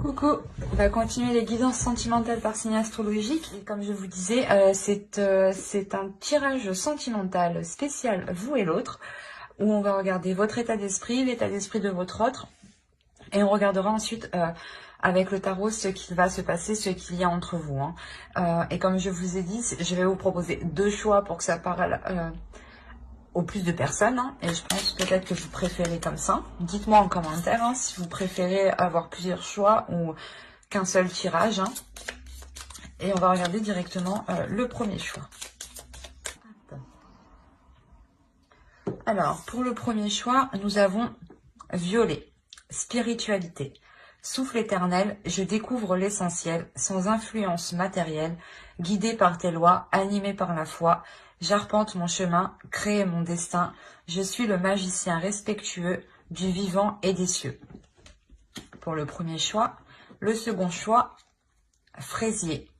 Coucou, on va continuer les guidances sentimentales par signe astrologique. Et comme je vous disais, c'est un tirage sentimental spécial vous et l'autre, où on va regarder votre état d'esprit, l'état d'esprit de votre autre, et on regardera ensuite avec le tarot ce qui va se passer, ce qu'il y a entre vous. Et comme je vous ai dit, je vais vous proposer deux choix pour que ça parle au plus de personnes, et je pense peut-être que vous préférez comme ça. Dites-moi en commentaire si vous préférez avoir plusieurs choix ou qu'un seul tirage. Et on va regarder directement le premier choix. Alors, pour le premier choix, nous avons violet, spiritualité. Souffle éternel, je découvre l'essentiel, sans influence matérielle, guidé par tes lois, animé par la foi. J'arpente mon chemin, crée mon destin. Je suis le magicien respectueux du vivant et des cieux. Pour le premier choix. Le second choix, fraisier,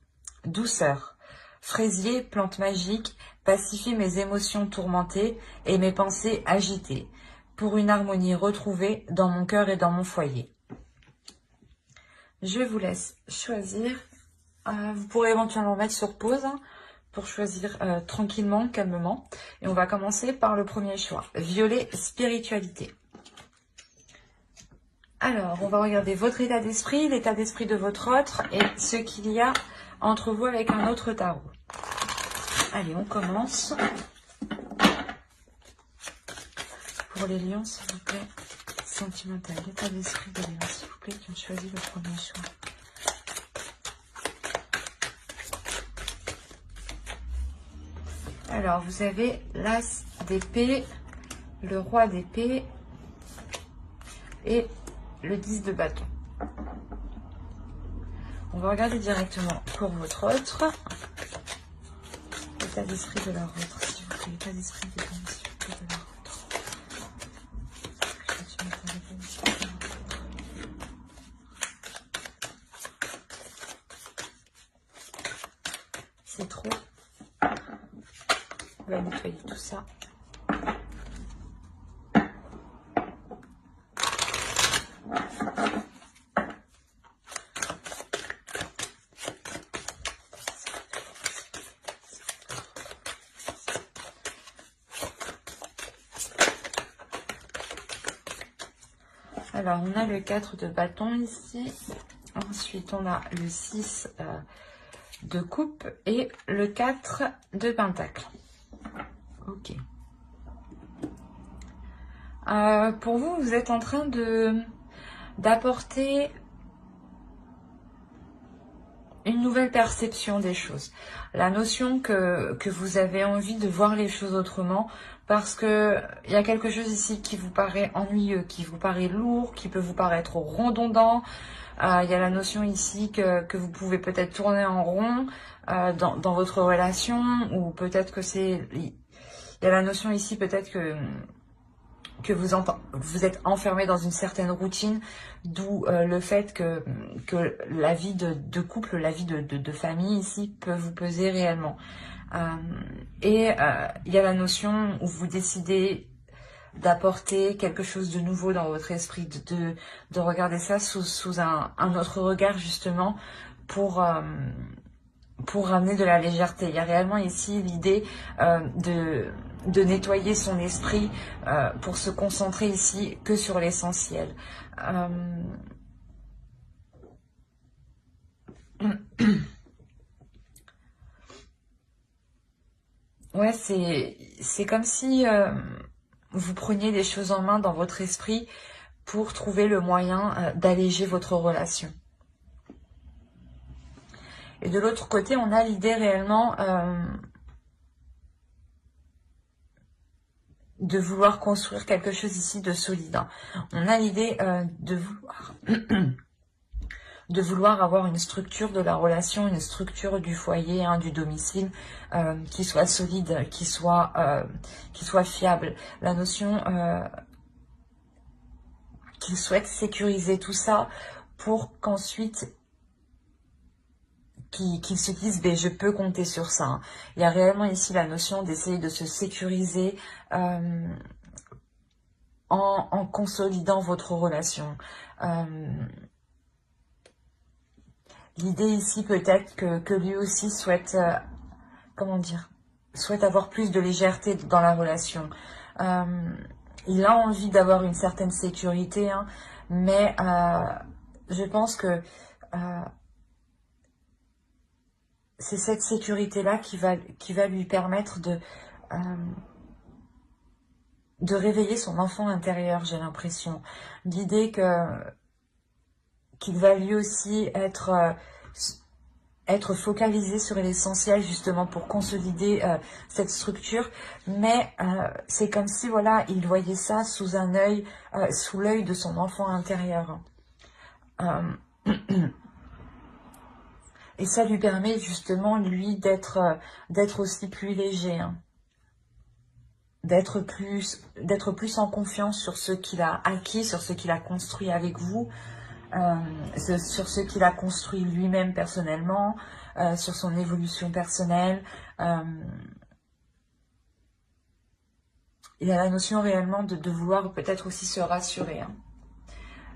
douceur. Fraisier, plante magique, pacifie mes émotions tourmentées et mes pensées agitées, pour une harmonie retrouvée dans mon cœur et dans mon foyer. Je vous laisse choisir. Vous pourrez éventuellement mettre sur pause pour choisir tranquillement, calmement. Et on va commencer par le premier choix. Violet, spiritualité. Alors, on va regarder votre état d'esprit, l'état d'esprit de votre autre et ce qu'il y a entre vous avec un autre tarot. Allez, on commence. Pour les lions, s'il vous plaît, sentimental, l'état d'esprit des lions, s'il vous plaît, qui ont choisi le premier choix. Alors, vous avez l'as d'épée, le roi d'épée et le 10 de bâton. On va regarder directement pour votre autre. L'état d'esprit de leur autre, s'il vous plaît. L'état d'esprit des lions, s'il vous plaît, de leur autre. C'est trop. On va nettoyer tout ça. Alors, on a le 4 de bâton ici. Ensuite, on a le 6 de coupe et le 4 de pentacle. Ok. Pour vous, vous êtes en train d'apporter une nouvelle perception des choses. La notion que vous avez envie de voir les choses autrement, parce que il y a quelque chose ici qui vous paraît ennuyeux, qui vous paraît lourd, qui peut vous paraître redondant. Il y a la notion ici que vous pouvez peut-être tourner en rond dans votre relation, ou peut-être que c'est... Il y a la notion ici peut-être que vous êtes enfermé dans une certaine routine, d'où le fait que la vie de couple, la vie de famille ici peut vous peser réellement. Il y a la notion où vous décidez d'apporter quelque chose de nouveau dans votre esprit, de regarder ça sous un autre regard justement pour ramener de la légèreté. Il y a réellement ici l'idée de nettoyer son esprit pour se concentrer ici que sur l'essentiel. Ouais, c'est comme si vous preniez les choses en main dans votre esprit pour trouver le moyen d'alléger votre relation. Et de l'autre côté, on a l'idée réellement de vouloir construire quelque chose ici de solide. On a l'idée de vouloir avoir une structure de la relation, une structure du foyer, du domicile, qui soit solide, qui soit fiable. La notion qu'il souhaite sécuriser tout ça pour qu'ensuite qu'ils se disent ben, je peux compter sur ça. Il y a réellement ici la notion d'essayer de se sécuriser en consolidant votre relation. L'idée ici peut-être que lui aussi souhaite, comment dire, souhaite avoir plus de légèreté dans la relation. Il a envie d'avoir une certaine sécurité, hein, mais je pense que c'est cette sécurité-là qui va lui permettre de réveiller son enfant intérieur, j'ai l'impression. L'idée qu'il va lui aussi être focalisé sur l'essentiel justement pour consolider cette structure, mais c'est comme si voilà, il voyait ça sous un œil, sous l'œil de son enfant intérieur. Et ça lui permet justement lui d'être aussi plus léger, hein. D'être plus en confiance sur ce qu'il a acquis, sur ce qu'il a construit avec vous, sur ce qu'il a construit lui-même personnellement, sur son évolution personnelle. Il y a la notion réellement de vouloir peut-être aussi se rassurer, hein.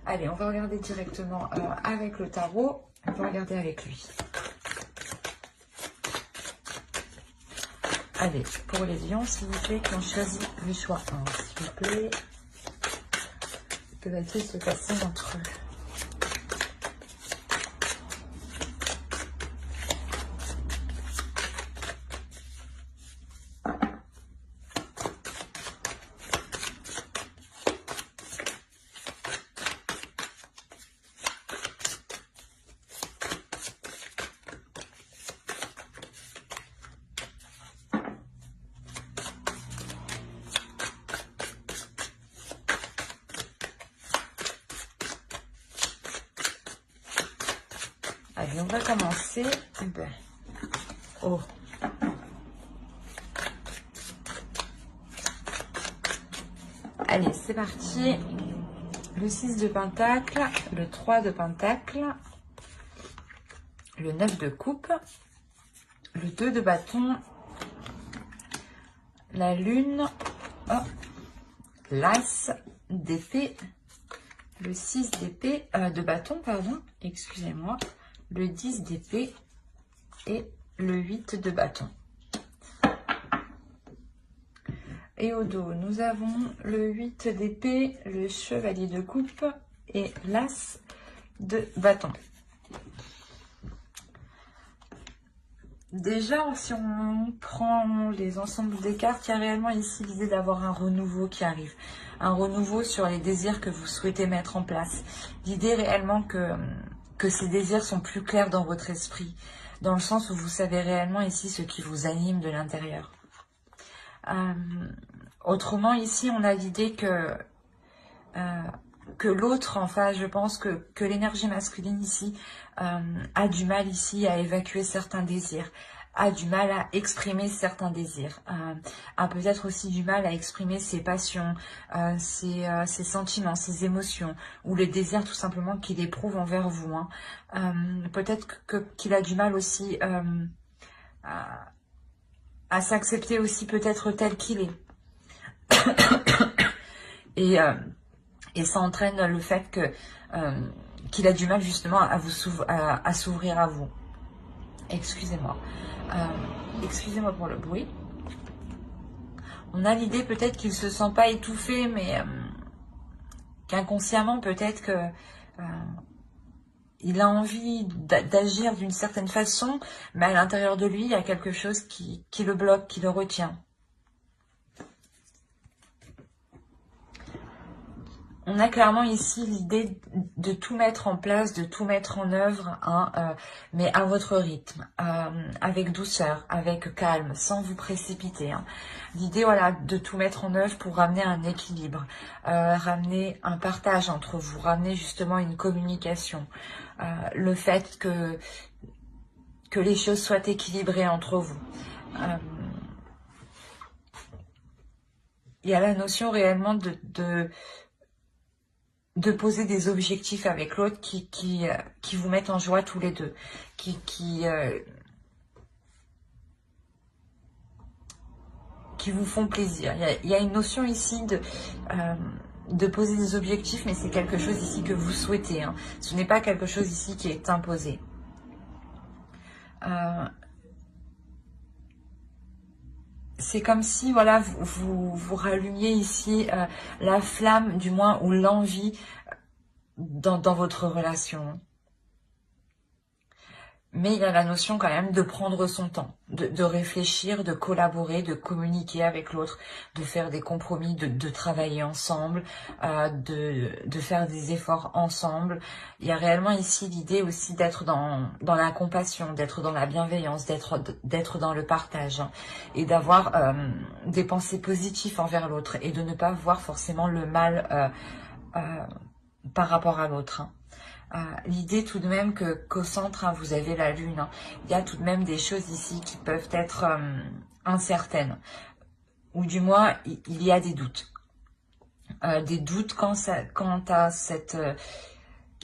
Allez, on va regarder directement avec le tarot. On va regarder avec lui. Allez, pour les lions, s'il vous plaît, qui ont choisi le choix 1, s'il vous plaît. Que va-t-il se passer entre eux? Allez, on va commencer. Oh. Allez, c'est parti. Le 6 de Pentacle, le 3 de Pentacle, le 9 de Coupe, le 2 de Bâton, la Lune, oh, l'As d'épée, le 6 d'épée, de Bâton, pardon, excusez-moi, le 10 d'épée et le 8 de Bâton. Et au dos, nous avons le 8 d'épée, le chevalier de coupe et l'as de bâton. Déjà, si on prend les ensembles des cartes, il y a réellement ici l'idée d'avoir un renouveau qui arrive. Un renouveau sur les désirs que vous souhaitez mettre en place. L'idée réellement que ces désirs sont plus clairs dans votre esprit. Dans le sens où vous savez réellement ici ce qui vous anime de l'intérieur. Autrement, ici, on a l'idée que l'autre, enfin, je pense que l'énergie masculine ici a du mal ici à évacuer certains désirs, a du mal à exprimer certains désirs, a peut-être aussi du mal à exprimer ses passions, ses sentiments, ses émotions, ou les désirs tout simplement qu'il éprouve envers vous, hein. Peut-être qu'il a du mal aussi à s'accepter aussi peut-être tel qu'il est. Et ça entraîne le fait qu'il a du mal justement à s'ouvrir à vous. Excusez-moi. Excusez-moi pour le bruit. On a l'idée peut-être qu'il ne se sent pas étouffé, mais qu'inconsciemment peut-être que il a envie d'agir d'une certaine façon, mais à l'intérieur de lui, il y a quelque chose qui le bloque, qui le retient. On a clairement ici l'idée de tout mettre en place, de tout mettre en œuvre, hein, mais à votre rythme, avec douceur, avec calme, sans vous précipiter, hein. L'idée, voilà, de tout mettre en œuvre pour ramener un équilibre, ramener un partage entre vous, ramener justement une communication, le fait que les choses soient équilibrées entre vous. Il y a la notion réellement de poser des objectifs avec l'autre qui vous mettent en joie tous les deux, qui vous font plaisir. Il y a une notion ici de poser des objectifs, mais c'est quelque chose ici que vous souhaitez, hein. Ce n'est pas quelque chose ici qui est imposé. C'est comme si, voilà, vous rallumiez ici la flamme, du moins, ou l'envie dans votre relation. Mais il y a la notion quand même de prendre son temps, de réfléchir, de collaborer, de communiquer avec l'autre, de faire des compromis, de travailler ensemble, de faire des efforts ensemble. Il y a réellement ici l'idée aussi d'être dans la compassion, d'être dans la bienveillance, d'être dans le partage, hein, et d'avoir des pensées positives envers l'autre et de ne pas voir forcément le mal par rapport à l'autre, hein. L'idée tout de même qu'au centre, hein, vous avez la lune, hein. Il y a tout de même des choses ici qui peuvent être incertaines, ou du moins il y a des doutes. Des doutes quant à cette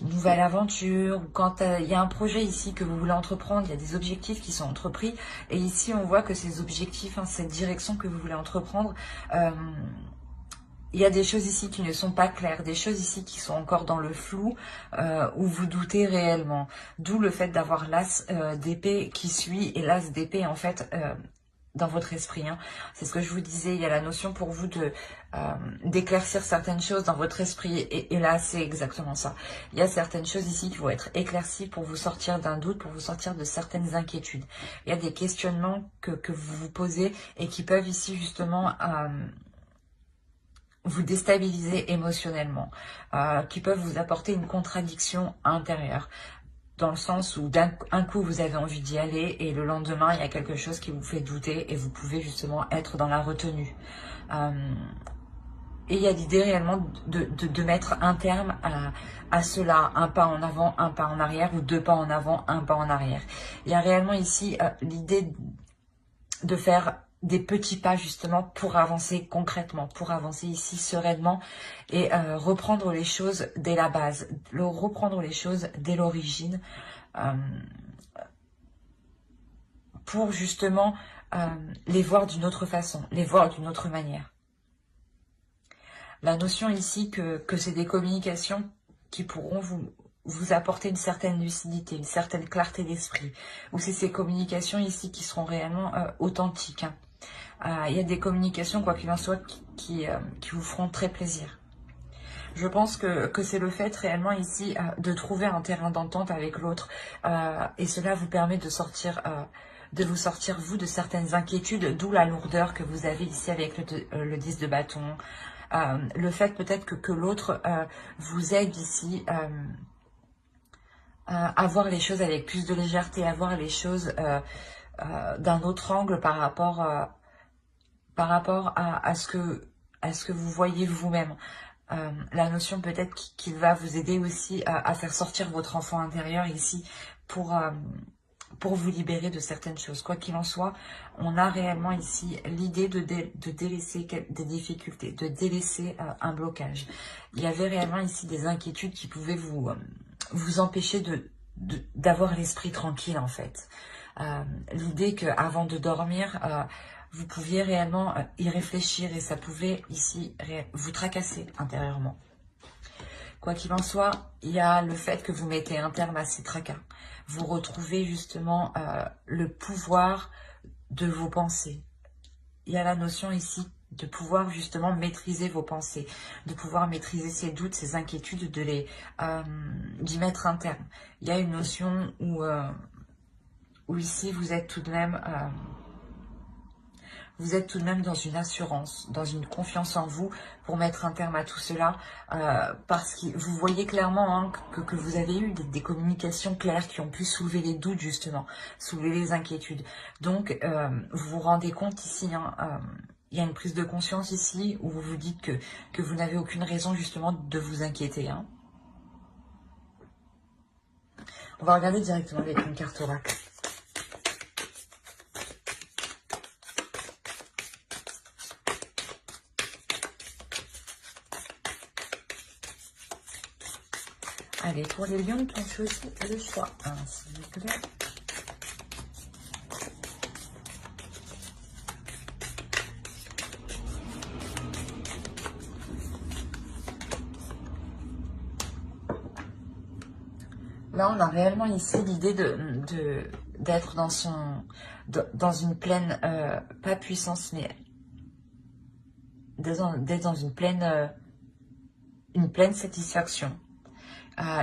nouvelle aventure, ou quand il y a un projet ici que vous voulez entreprendre, il y a des objectifs qui sont entrepris, et ici on voit que ces objectifs, hein, cette direction que vous voulez entreprendre, il y a des choses ici qui ne sont pas claires, des choses ici qui sont encore dans le flou, où vous doutez réellement. D'où le fait d'avoir l'as d'épée qui suit, et l'as d'épée en fait dans votre esprit, hein. C'est ce que je vous disais, il y a la notion pour vous d'éclaircir certaines choses dans votre esprit, et là c'est exactement ça. Il y a certaines choses ici qui vont être éclaircies pour vous sortir d'un doute, pour vous sortir de certaines inquiétudes. Il y a des questionnements que vous vous posez et qui peuvent ici justement vous déstabiliser émotionnellement, qui peuvent vous apporter une contradiction intérieure, dans le sens où d'un coup vous avez envie d'y aller et le lendemain il y a quelque chose qui vous fait douter et vous pouvez justement être dans la retenue. Et il y a l'idée réellement de mettre un terme à cela, un pas en avant, un pas en arrière, ou deux pas en avant, un pas en arrière. Il y a réellement ici l'idée de faire des petits pas justement pour avancer concrètement, pour avancer ici sereinement et reprendre les choses dès la base, reprendre les choses dès l'origine, pour justement les voir d'une autre façon, les voir d'une autre manière. La notion ici que c'est des communications qui pourront vous apporter une certaine lucidité, une certaine clarté d'esprit, ou c'est ces communications ici qui seront réellement authentiques, hein. Il y a des communications, quoi qu'il en soit, qui vous feront très plaisir. Je pense que c'est le fait réellement ici de trouver un terrain d'entente avec l'autre, et cela vous permet de vous sortir, vous, de certaines inquiétudes, d'où la lourdeur que vous avez ici avec le 10 de bâton. Le fait peut-être que l'autre vous aide ici à voir les choses avec plus de légèreté, à voir les choses d'un autre angle par rapport à ce que vous voyez vous-même. La notion peut-être qu'il va vous aider aussi à faire sortir votre enfant intérieur ici pour vous libérer de certaines choses. Quoi qu'il en soit, on a réellement ici l'idée de délaisser des difficultés, de délaisser un blocage. Il y avait réellement ici des inquiétudes qui pouvaient vous empêcher d'avoir l'esprit tranquille en fait. L'idée qu'avant de dormir, vous pouviez réellement y réfléchir et ça pouvait ici vous tracasser intérieurement. Quoi qu'il en soit, il y a le fait que vous mettez un terme à ces tracas. Vous retrouvez justement le pouvoir de vos pensées. Il y a la notion ici de pouvoir justement maîtriser vos pensées, de pouvoir maîtriser ces doutes, ces inquiétudes, d'y mettre un terme. Il y a une notion où ici vous êtes tout de même dans une assurance, dans une confiance en vous pour mettre un terme à tout cela, parce que vous voyez clairement hein, que vous avez eu des communications claires qui ont pu soulever les doutes justement, soulever les inquiétudes. Donc vous vous rendez compte ici, hein, il y a une prise de conscience ici où vous vous dites que vous n'avez aucune raison justement de vous inquiéter, hein. On va regarder directement avec une carte oracle. Allez, pour les lions qui ont choisi le choix 1, s'il vous plaît. Là, on a réellement ici l'idée d'être dans une pleine, pas puissance, mais d'être dans une pleine satisfaction.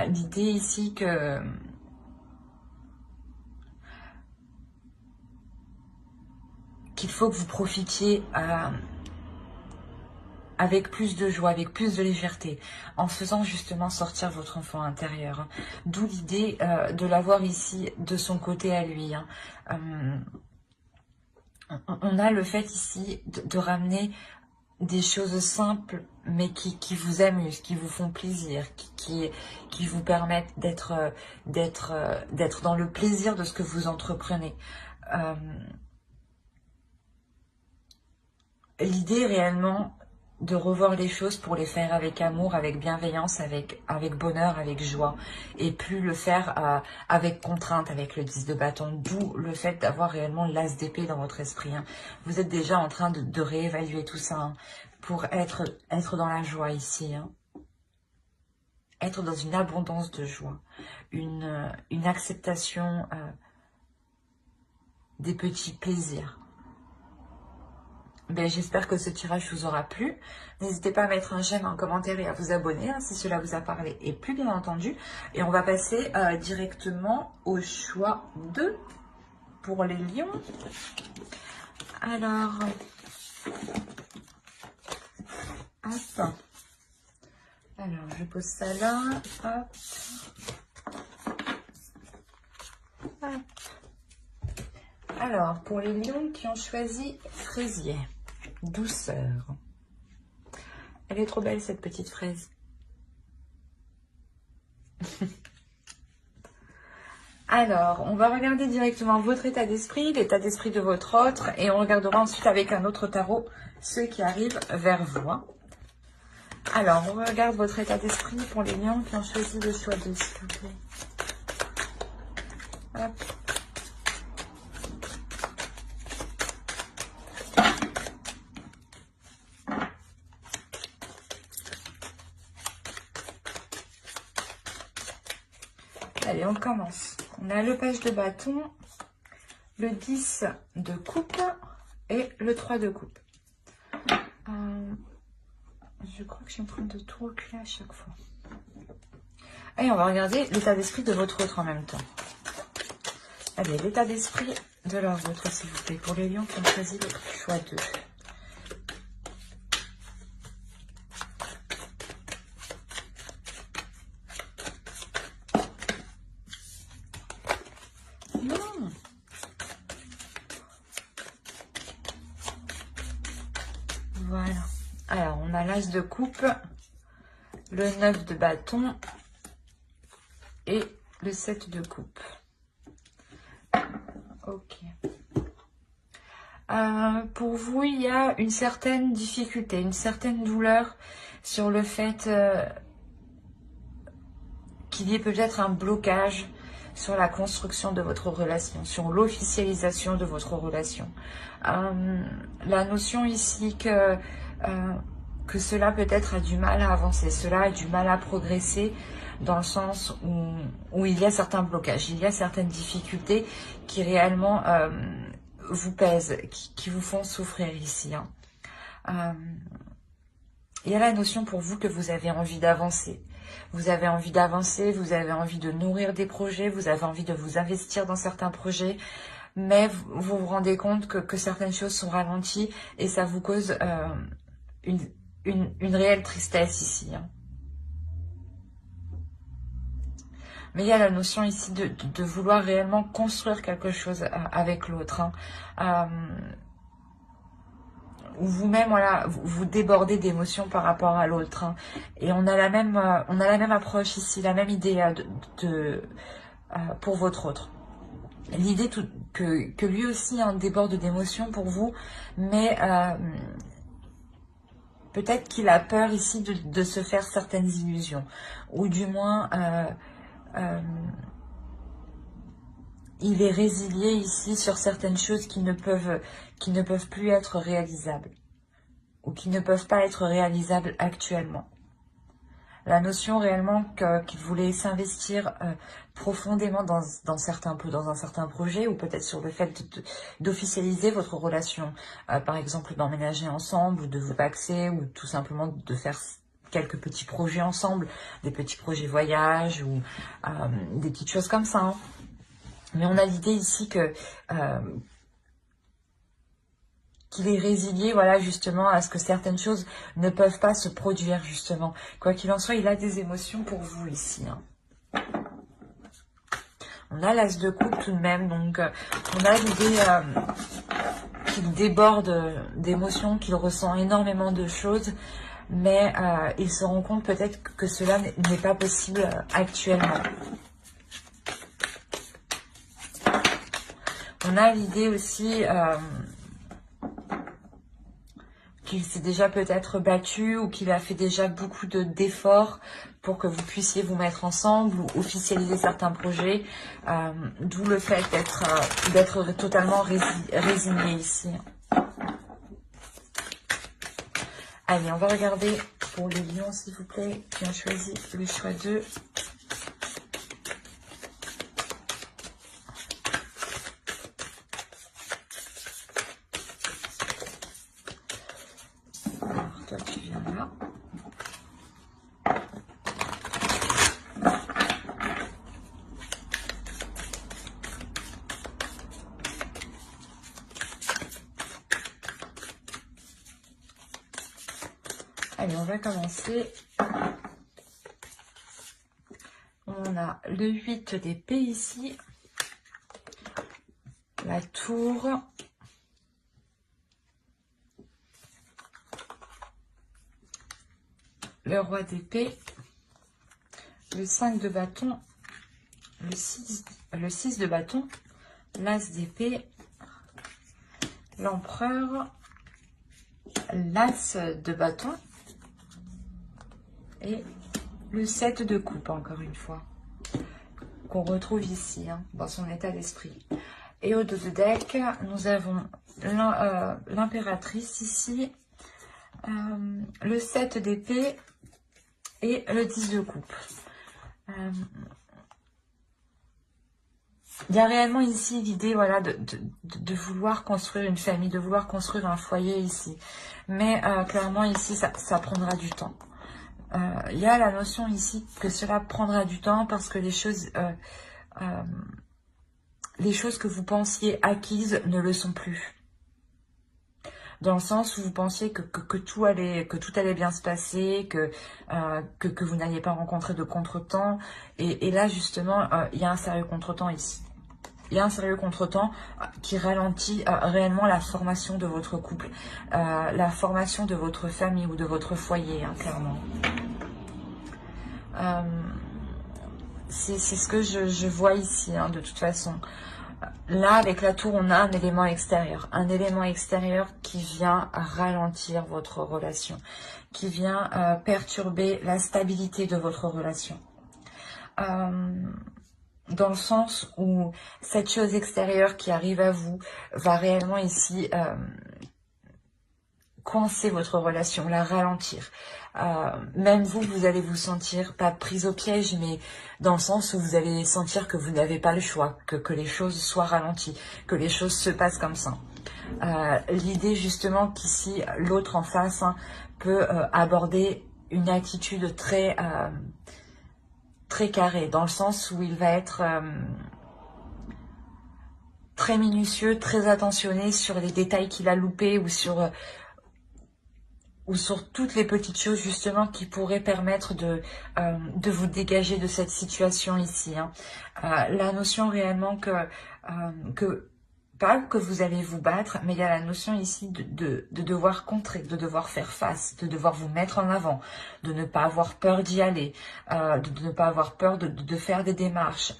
L'idée ici qu'il faut que vous profitiez avec plus de joie, avec plus de légèreté, en faisant justement sortir votre enfant intérieur. Hein. D'où l'idée de l'avoir ici de son côté à lui. Hein. On a le fait ici de ramener des choses simples, mais qui vous amusent, qui vous font plaisir, qui vous permettent d'être dans le plaisir de ce que vous entreprenez. L'idée réellement de revoir les choses pour les faire avec amour, avec bienveillance, avec bonheur, avec joie, et plus le faire avec contrainte, avec le 10 de bâton, d'où le fait d'avoir réellement l'as d'épée dans votre esprit. Hein. Vous êtes déjà en train de réévaluer tout ça, hein, pour être dans la joie ici, hein. Être dans une abondance de joie, une acceptation des petits plaisirs. Ben, j'espère que ce tirage vous aura plu. N'hésitez pas à mettre un j'aime, un commentaire et à vous abonner hein, si cela vous a parlé et plus bien entendu. Et on va passer directement au choix 2 pour les lions. Alors, hop. Alors, je pose ça là. Hop. Hop. Alors, pour les lions qui ont choisi fraisier. Douceur. Elle est trop belle cette petite fraise. Alors, on va regarder directement votre état d'esprit, l'état d'esprit de votre autre, et on regardera ensuite avec un autre tarot ceux qui arrivent vers vous. Alors, on regarde votre état d'esprit pour les lions qui ont choisi le choix 2, s'il vous plaît. Hop. Allez, on commence. On a le page de bâton, le 10 de coupe et le 3 de coupe. Je crois que je suis en train de tout reculer à chaque fois. Et on va regarder l'état d'esprit de votre autre en même temps. Allez, l'état d'esprit de leur autre, s'il vous plaît, pour les lions qui ont choisi le choix 2. Voilà. Alors, on a l'as de coupe, le 9 de bâton et le 7 de coupe. Ok. Pour vous, il y a une certaine difficulté, une certaine douleur sur le fait qu'il y ait peut-être un blocage sur la construction de votre relation, sur l'officialisation de votre relation. La notion ici que cela peut-être a du mal à avancer, cela a du mal à progresser dans le sens où il y a certains blocages, il y a certaines difficultés qui réellement vous pèsent, qui vous font souffrir ici. Il y a la notion pour vous que vous avez envie d'avancer. Vous avez envie d'avancer, vous avez envie de nourrir des projets, vous avez envie de vous investir dans certains projets, mais vous vous rendez compte que certaines choses sont ralenties et ça vous cause une réelle tristesse ici. Mais il y a la notion ici de vouloir réellement construire quelque chose avec l'autre. Où vous-même, voilà, vous débordez d'émotions par rapport à l'autre. Et on a la même approche ici, la même idée pour votre autre. L'idée que lui aussi déborde d'émotions pour vous, mais peut-être qu'il a peur ici de se faire certaines illusions. Ou du moins, il est résilié ici sur certaines choses qui ne peuvent plus être réalisables ou qui ne peuvent pas être réalisables actuellement. La notion réellement qu'il voulait s'investir profondément dans un certain projet, ou peut-être sur le fait d'officialiser votre relation. Par exemple, d'emménager ensemble, ou de vous paxer, ou tout simplement de faire quelques petits projets ensemble, des petits projets voyage, ou des petites choses comme ça. Hein. Mais on a l'idée ici que qu'il est résilié, voilà, justement, à ce que certaines choses ne peuvent pas se produire, justement. Quoi qu'il en soit, il a des émotions pour vous, ici. Hein. On a l'as de coupe, tout de même, donc on a l'idée qu'il déborde d'émotions, qu'il ressent énormément de choses, mais il se rend compte peut-être que cela n'est pas possible actuellement. On a l'idée aussi qu'il s'est déjà peut-être battu, ou qu'il a fait déjà beaucoup d'efforts pour que vous puissiez vous mettre ensemble ou officialiser certains projets, d'où le fait d'être totalement résigné ici. Allez, on va regarder pour les lions, s'il vous plaît, qui ont choisi le choix 2. Toi, tu viens là. Allez, on va commencer. On a le 8 d'épée ici. La tour. Le roi d'épée, le 5 de bâton, le 6 de bâton, l'as d'épée, l'empereur, l'as de bâton et le 7 de coupe, encore une fois, qu'on retrouve ici, hein, dans son état d'esprit. Et au dos de deck, nous avons l'impératrice ici, le 7 d'épée, et le 10 de coupe. Il y a réellement ici l'idée, voilà, de vouloir construire une famille, de vouloir construire un foyer ici. Mais clairement ici, ça prendra du temps. Il y a la notion ici que cela prendra du temps parce que les choses que vous pensiez acquises ne le sont plus. Dans le sens où vous pensiez que tout allait bien se passer, que vous n'alliez pas rencontrer de contretemps. Et là, justement, il y a un sérieux contretemps ici. Il y a un sérieux contretemps qui ralentit réellement la formation de votre couple, la formation de votre famille ou de votre foyer, hein, clairement. C'est ce que je vois ici, hein, de toute façon. Là, avec la tour, on a un élément extérieur qui vient ralentir votre relation, qui vient perturber la stabilité de votre relation. Dans le sens où cette chose extérieure qui arrive à vous va réellement ici coincer votre relation, la ralentir. Même vous allez vous sentir, pas prise au piège, mais dans le sens où vous allez sentir que vous n'avez pas le choix, que les choses soient ralenties, que les choses se passent comme ça. L'idée justement qu'ici, l'autre en face peut aborder une attitude très carrée, dans le sens où il va être très minutieux, très attentionné sur les détails qu'il a loupés ou sur toutes les petites choses justement qui pourraient permettre de vous dégager de cette situation ici. Hein. La notion réellement pas que vous allez vous battre, mais il y a la notion ici de devoir contrer, de devoir faire face, de devoir vous mettre en avant, de ne pas avoir peur d'y aller, de ne pas avoir peur de faire des démarches.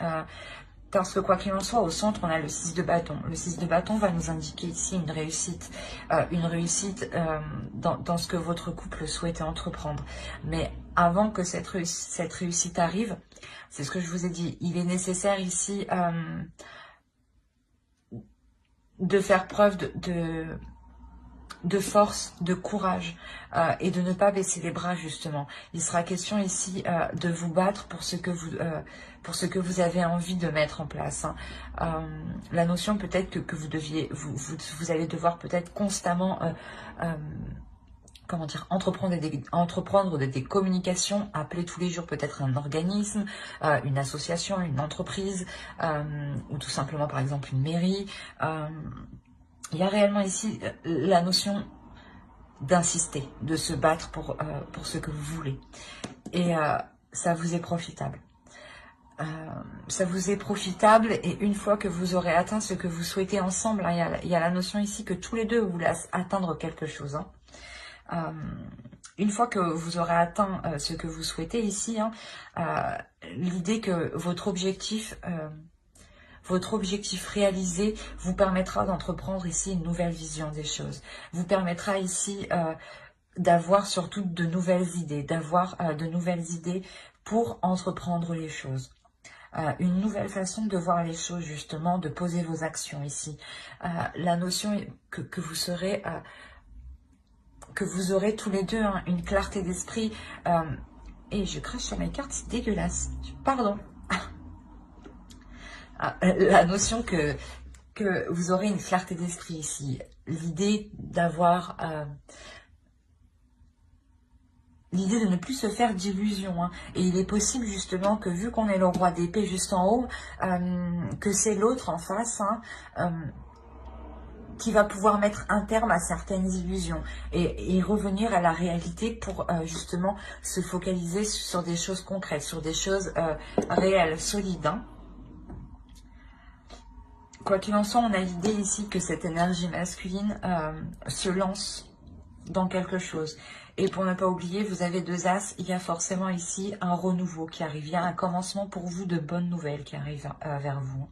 Parce que quoi qu'il en soit, au centre, on a le 6 de bâton. Le 6 de bâton va nous indiquer ici une réussite dans ce que votre couple souhaitait entreprendre. Mais avant que cette réussite arrive, c'est ce que je vous ai dit, il est nécessaire ici de faire preuve de force, de courage et de ne pas baisser les bras justement. Il sera question ici de vous battre pour ce que vous avez envie de mettre en place. Hein. La notion peut-être que vous allez devoir peut-être constamment comment dire, entreprendre des communications, appeler tous les jours peut-être un organisme, une association, une entreprise, ou tout simplement par exemple une mairie. Il y a réellement ici la notion d'insister, de se battre pour ce que vous voulez. Et ça vous est profitable. Ça vous est profitable et une fois que vous aurez atteint ce que vous souhaitez ensemble, hein, il y a la notion ici que tous les deux vous voulez atteindre quelque chose. Hein. Une fois que vous aurez atteint ce que vous souhaitez ici, hein, l'idée que votre objectif réalisé vous permettra d'entreprendre ici une nouvelle vision des choses, vous permettra ici d'avoir surtout de nouvelles idées, pour entreprendre les choses. Une nouvelle façon de voir les choses justement, de poser vos actions ici. La notion que vous serez... que vous aurez tous les deux hein, une clarté d'esprit. Et je crache sur mes cartes, c'est dégueulasse. Pardon. La notion que vous aurez une clarté d'esprit ici. L'idée d'avoir... l'idée de ne plus se faire d'illusions. Hein. Et il est possible justement que vu qu'on est le roi d'épée juste en haut, que c'est l'autre en face... Hein, qui va pouvoir mettre un terme à certaines illusions et revenir à la réalité pour justement se focaliser sur des choses concrètes, sur des choses réelles, solides. Hein. Quoi qu'il en soit, on a l'idée ici que cette énergie masculine se lance dans quelque chose. Et pour ne pas oublier, vous avez deux as, il y a forcément ici un renouveau qui arrive, il y a un commencement pour vous de bonnes nouvelles qui arrivent vers vous.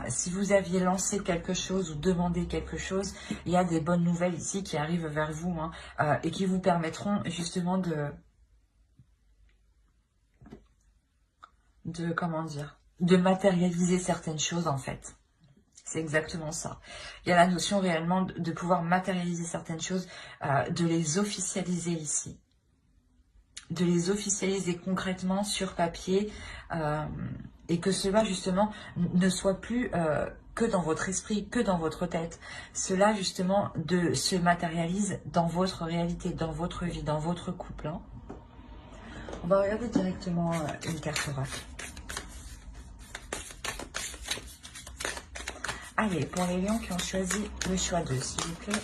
Si vous aviez lancé quelque chose ou demandé quelque chose, il y a des bonnes nouvelles ici qui arrivent vers vous hein, et qui vous permettront justement comment dire, de matérialiser certaines choses en fait. C'est exactement ça. Il y a la notion réellement de pouvoir matérialiser certaines choses, de les officialiser ici. De les officialiser concrètement sur papier et que cela justement ne soit plus que dans votre esprit, que dans votre tête. Cela justement se matérialise dans votre réalité, dans votre vie, dans votre couple. Hein. On va regarder directement une carte oracle. Allez, pour les lions qui ont choisi le choix 2, s'il vous plaît.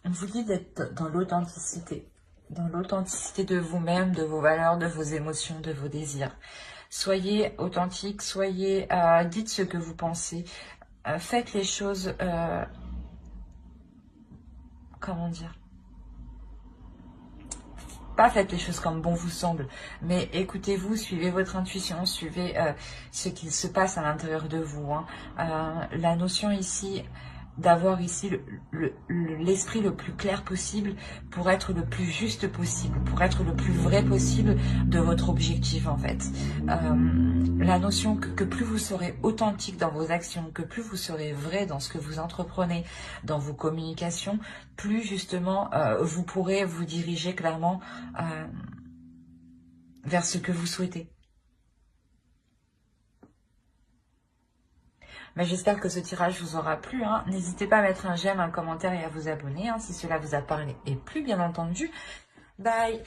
On vous dit d'être dans l'authenticité de vous-même, de vos valeurs, de vos émotions, de vos désirs. Soyez authentique, dites ce que vous pensez, faites les choses, comment dire, pas faites les choses comme bon vous semble, mais écoutez-vous, suivez votre intuition, suivez ce qu'il se passe à l'intérieur de vous. Hein. La notion ici d'avoir ici l'esprit le plus clair possible pour être le plus juste possible, pour être le plus vrai possible de votre objectif en fait. La notion que plus vous serez authentique dans vos actions, que plus vous serez vrai dans ce que vous entreprenez, dans vos communications, plus justement vous pourrez vous diriger clairement vers ce que vous souhaitez. Mais j'espère que ce tirage vous aura plu. Hein. N'hésitez pas à mettre un j'aime, un commentaire et à vous abonner hein, si cela vous a parlé et plu, bien entendu. Bye!